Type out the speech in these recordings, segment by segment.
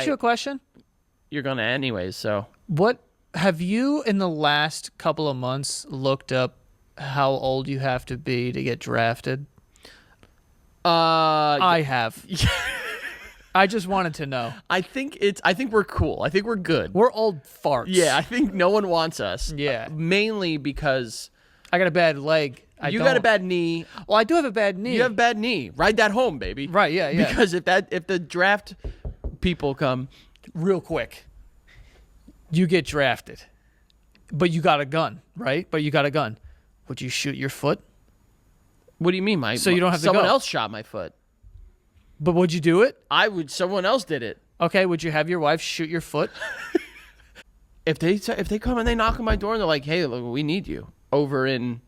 ask you a question? You're gonna anyways, so. What have you in the last couple of months looked up how old you have to be to get drafted? I have. I just wanted to know. I think we're cool. I think we're good. We're old farts. Yeah, I think no one wants us. Yeah. Mainly because I got a bad leg. you got a bad knee. Well, I do have a bad knee. You have a bad knee. Ride that home, baby. Right, yeah. Because if the draft people come real quick, you get drafted. But you got a gun, right? Would you shoot your foot? What do you mean, So you don't have to someone go. else shot my foot. But would you do it? Someone else did it. Okay, would you have your wife shoot your foot? If they come and they knock on my door and they're like, "Hey, look, we need you over in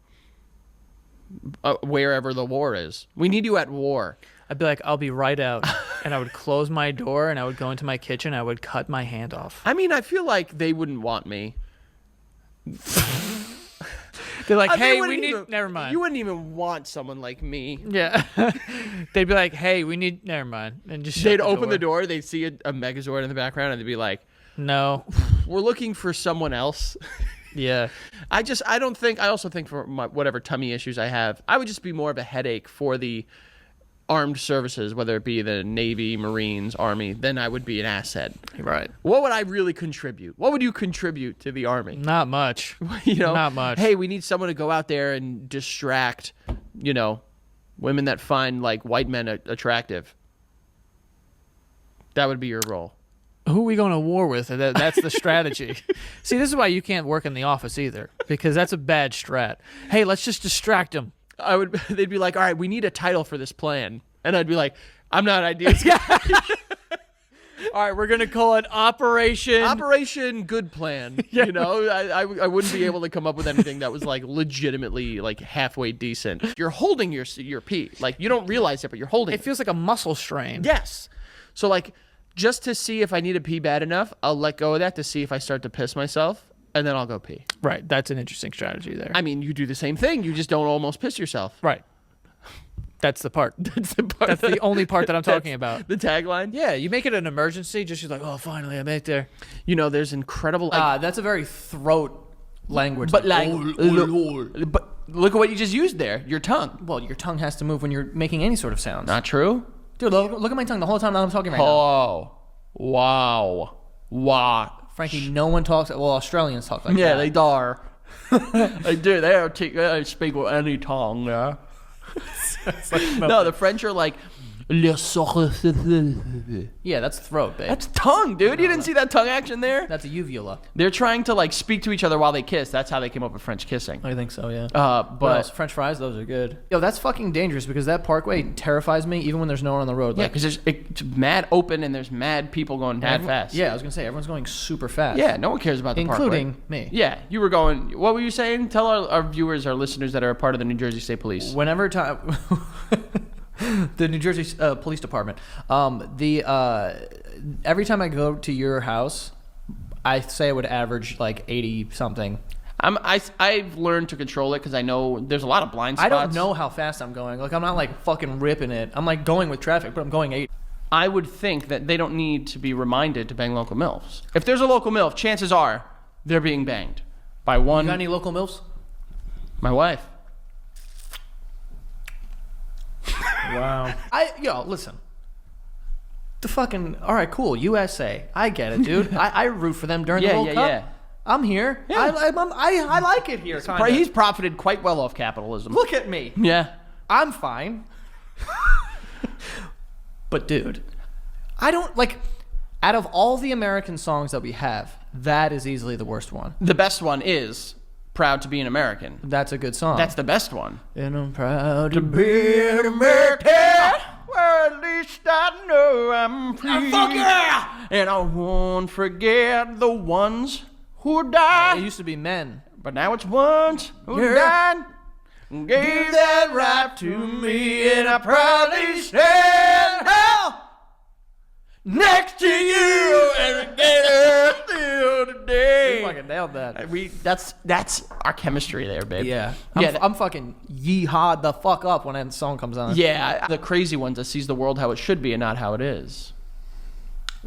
wherever the war is. We need you at war." I'd be like, I'll be right out. And I would close my door and I would go into my kitchen. I would cut my hand off. I mean, I feel like they wouldn't want me. They're like, hey, wouldn't we need... even- Never mind. You wouldn't even want someone like me. Yeah. They'd be like, hey, we need... Never mind. And just shut They'd the open the door. door, they'd see a Megazord in the background, and they'd be like, No. "We're looking for someone else." Yeah. I also think for my whatever tummy issues I have, I would just be more of a headache for the armed services, whether it be the Navy, Marines, Army. Then I would be an asset. Right. What would I really contribute? What would you contribute to the Army? Not much. Not much. Hey, we need someone to go out there and distract, women that find like white men attractive. That would be your role. Who are we going to war with? That's the strategy. See, this is why you can't work in the office either, because that's a bad strat. Hey, let's just distract them. They'd be like, "All right, we need a title for this plan," and I'd be like, "I'm not ideas guy." All right, we're going to call it Operation Good Plan. Yeah. I wouldn't be able to come up with anything that was like legitimately like halfway decent. You're holding your pee, like you don't realize it, but you're holding It feels like a muscle strain. Yes. So like, just to see if I need to pee bad enough, I'll let go of that to see if I start to piss myself, and then I'll go pee. Right, that's an interesting strategy there. I mean, you do the same thing. You just don't almost piss yourself. Right. That's the part. That's the part. That's the only part that I'm talking about. The tagline. Yeah, you make it an emergency, just like, oh, finally, I made it there. There's incredible. That's a very throat language. But but look at what you just used there. Your tongue. Well, your tongue has to move when you're making any sort of sounds. Not true. Dude, look at my tongue the whole time I'm talking right now. Oh, wow. Frankie, no one talks. Well, Australians talk like that. Yeah, they dar. They do. They speak with any tongue. Yeah. No, the French are like. Yeah, that's throat, babe. That's tongue, dude. You didn't see that tongue action there? That's a uvula. They're trying to like speak to each other while they kiss. That's how they came up with French kissing. I think so, yeah. But French fries, those are good. Yo, that's fucking dangerous because that parkway terrifies me even when there's no one on the road. yeah, Like, because it's mad open and there's mad people going mad fast. Yeah, I was gonna say everyone's going super fast. Yeah, no one cares about the including parkway. me. Yeah, you were going. What were you saying? Tell our viewers, our listeners that are a part of the New Jersey State Police. Whenever time. The New Jersey Police Department. Every time I go to your house, I say I would average like 80 something. I've learned to control it because I know there's a lot of blind spots. I don't know how fast I'm going. Like I'm not like fucking ripping it. I'm like going with traffic, but I'm going 8. I would think that they don't need to be reminded to bang local MILFs. If there's a local MILF, chances are they're being banged by one. You got any local MILFs? My wife. Wow. Listen. The fucking all right, cool. USA. I get it, dude. I root for them during the World Cup. Yeah. I'm here. Yeah. I like it here. Kinda. He's profited quite well off capitalism. Look at me. Yeah. I'm fine. But dude, I don't like. Out of all the American songs that we have, that is easily the worst one. The best one is "Proud to Be an American." That's a good song. That's the best one. And I'm proud to Be an American. Well, at least I know I'm free. fuck yeah! And I won't forget the ones who died. It used to be men. But now it's ones who died. Gave that right to me, and I proudly stand hell next to you, alligator, still today. You fucking nailed that. That's our chemistry there, babe. Yeah. Yeah. I'm fucking yeehaw the fuck up when that song comes on. Yeah, the crazy ones that sees the world how it should be and not how it is.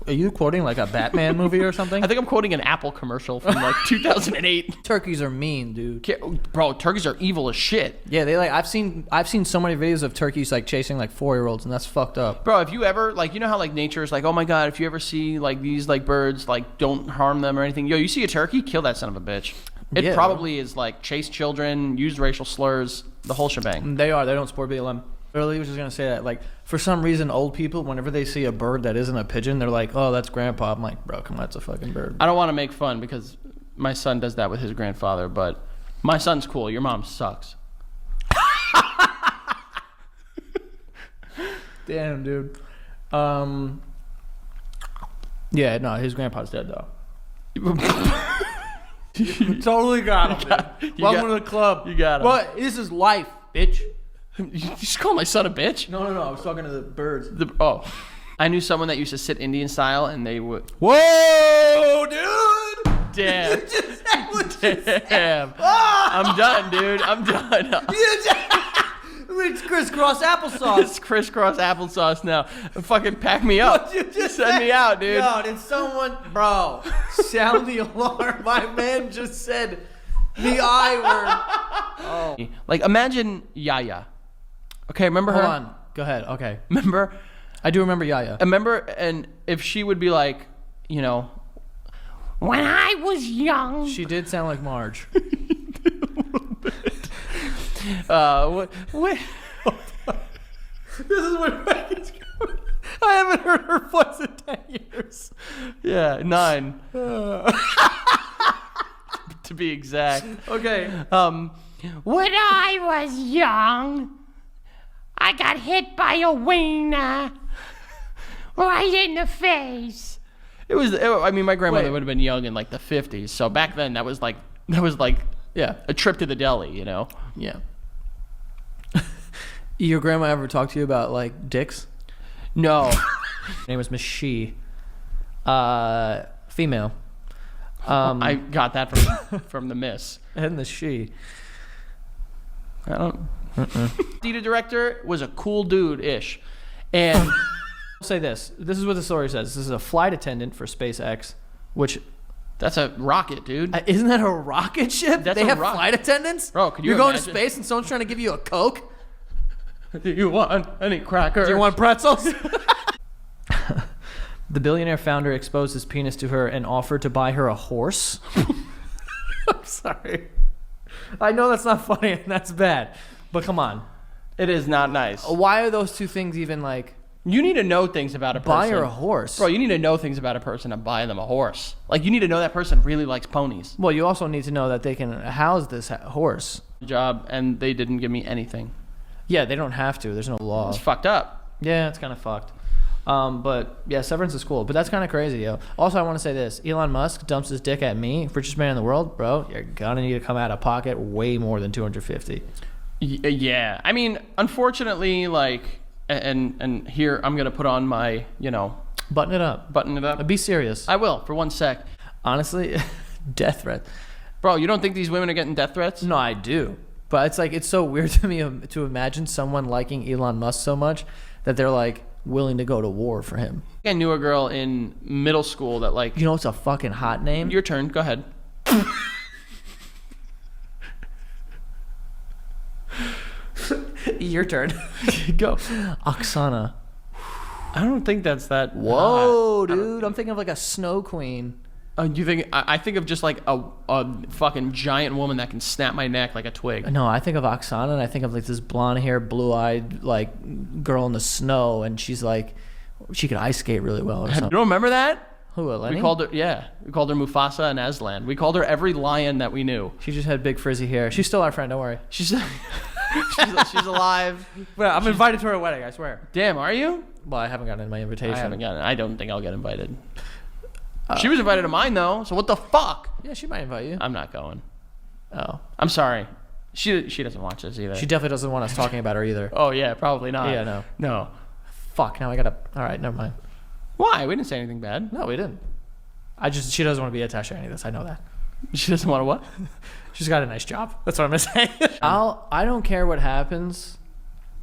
Are you quoting like a Batman movie or something? I think I'm quoting an Apple commercial from like 2008. Turkeys are mean, dude. Bro, turkeys are evil as shit. Yeah, they like. I've seen so many videos of turkeys like chasing like 4-year-olds, and that's fucked up. Bro, if you ever like, you know how like nature is like, oh my god, if you ever see like these like birds, like don't harm them or anything. Yo, you see a turkey, kill that son of a bitch. It Yeah, probably is like chase children, use racial slurs, the whole shebang. They are. They don't support BLM. Earlier, I was just gonna say that, like, for some reason, old people, whenever they see a bird that isn't a pigeon, they're like, "Oh, that's grandpa." I'm like, "Bro, come on, it's a fucking bird." I don't want to make fun because my son does that with his grandfather, but my son's cool. Your mom sucks. Damn, dude. Yeah, no, his grandpa's dead though. You totally got him. Welcome to the club. You got him. What? This is life, bitch. You just call my son a bitch? No. I was talking to the birds. I knew someone that used to sit Indian style, and they would. Whoa, dude! Damn. You just said what you said. Damn. I'm done, dude. I'm done. It's crisscross applesauce. It's crisscross applesauce now. Fucking pack me up. What you just Send said? me out, dude. Yo, did someone, bro, sound the alarm? My man just said the I word. Oh. Like, imagine Yaya. Okay, remember her? Hold on. Go ahead. Okay. Remember? I do remember Yaya. Remember, and if she would be like, you know, when I was young. She did sound like Marge. What? This is what Megan's going. I haven't heard her voice in 10 years. Yeah, 9. To be exact. Okay. When I was young, I got hit by a wiener right in the face. I mean, my grandmother Wait. would have been young in like the 50s. So back then, that was like, Yeah. a trip to the deli, you know? Yeah. Your grandma ever talked to you about like dicks? No. Her name was Miss She. Female. I got that from the miss. And the She. I don't. Theater director was a cool dude-ish. And I'll say this. This is what the story says. This is a flight attendant for SpaceX, which that's a rocket, dude. isn't that a rocket ship? That's they a have rocket. flight attendants? Bro, could you You're going to imagine? space and someone's trying to give you a Coke? Do you want any crackers? Do you want pretzels? The billionaire founder exposed his penis to her and offered to buy her a horse. I'm sorry. I know that's not funny and that's bad, but come on. It is not nice. Why are those two things even like You need to know things about a person. buy her a horse? Bro, you need to know things about a person and buy them a horse. Like, you need to know that person really likes ponies. Well, you also need to know that they can house this horse. Job, and they didn't give me anything. Yeah, they don't have to. There's no law. It's fucked up. Yeah, it's kind of fucked. But yeah, severance is cool. But that's kind of crazy, yo. Also, I want to say this: Elon Musk dumps his dick at me, richest man in the world, bro. You're gonna need to come out of pocket way more than $250. Yeah. I mean, unfortunately, like, and here I'm gonna put on my, you know, Button it up. button it up. Be serious. I will for 1 sec. Honestly, death threat. Bro, you don't think these women are getting death threats? No, I do. But it's like it's so weird to me to imagine someone liking Elon Musk so much that they're like willing to go to war for him. I knew a girl in middle school that, like, You know what's a fucking hot name? your turn. Go ahead. Your turn. Go. Oksana. I don't think that's that. Whoa, hot. dude. I'm thinking of like a snow queen. You think I think of just like a fucking giant woman that can snap my neck like a twig. No, I think of Oksana and I think of like this blonde hair, blue eyed like girl in the snow, and she's like she could ice skate really well or You something. don't remember that? Who, Eleni? We called her Mufasa and Aslan. We called her every lion that we knew. She just had big frizzy hair. She's still our friend, don't worry. She's she's alive. Well, I'm invited to her wedding, I swear. Damn, are you? Well, I haven't gotten my invitation. I haven't gotten. I don't think I'll get invited. She was invited to mine though. So what the fuck? Yeah, she might invite you. I'm not going. Oh. I'm sorry. She doesn't watch this either. She definitely doesn't want us talking about her either. Oh yeah, probably not. Yeah, No. Fuck, now I gotta... Alright, never mind. Why? We didn't say anything bad. No, we didn't. She doesn't want to be attached to any of this. I know that. She doesn't want to what? She's got a nice job. That's what I'm gonna say. I don't care what happens.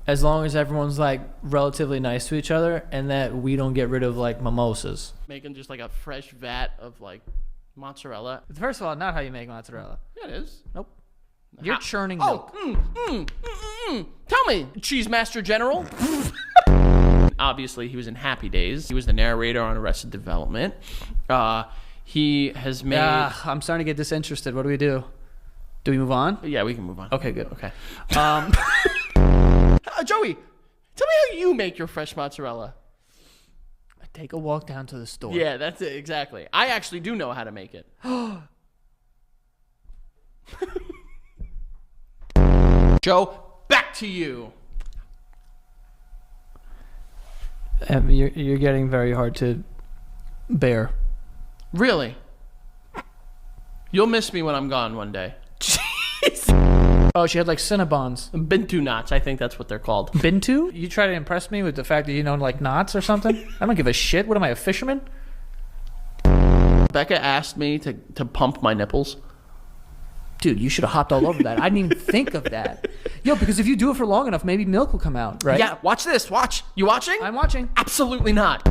as long as everyone's like relatively nice to each other and that we don't get rid of like mimosas. Making just like a fresh vat of like mozzarella. First of all, not how you make mozzarella. Yeah, it is. Nope. You're churning Oh, milk. Tell me, Cheese Master General. Obviously, he was in Happy Days. He was the narrator on Arrested Development. He has made. I'm starting to get disinterested. What do we do? Do we move on? Yeah, we can move on. Okay, good. Okay. Joey, tell me how you make your fresh mozzarella. I take a walk down to the store. Yeah, that's it. Exactly. I actually do know how to make it. Joe, back to you. You're getting very hard to bear. Really? You'll miss me when I'm gone one day. Oh, she had like Cinnabons. Bintu knots, I think that's what they're called. Bintu? You try to impress me with the fact that you know like knots or something? I don't give a shit. What am I, a fisherman? Becca asked me to pump my nipples. Dude, you should have hopped all over that. I didn't even think of that. Yo, because if you do it for long enough, maybe milk will come out, right? Yeah, watch this. Watch. You watching? I'm watching. Absolutely not.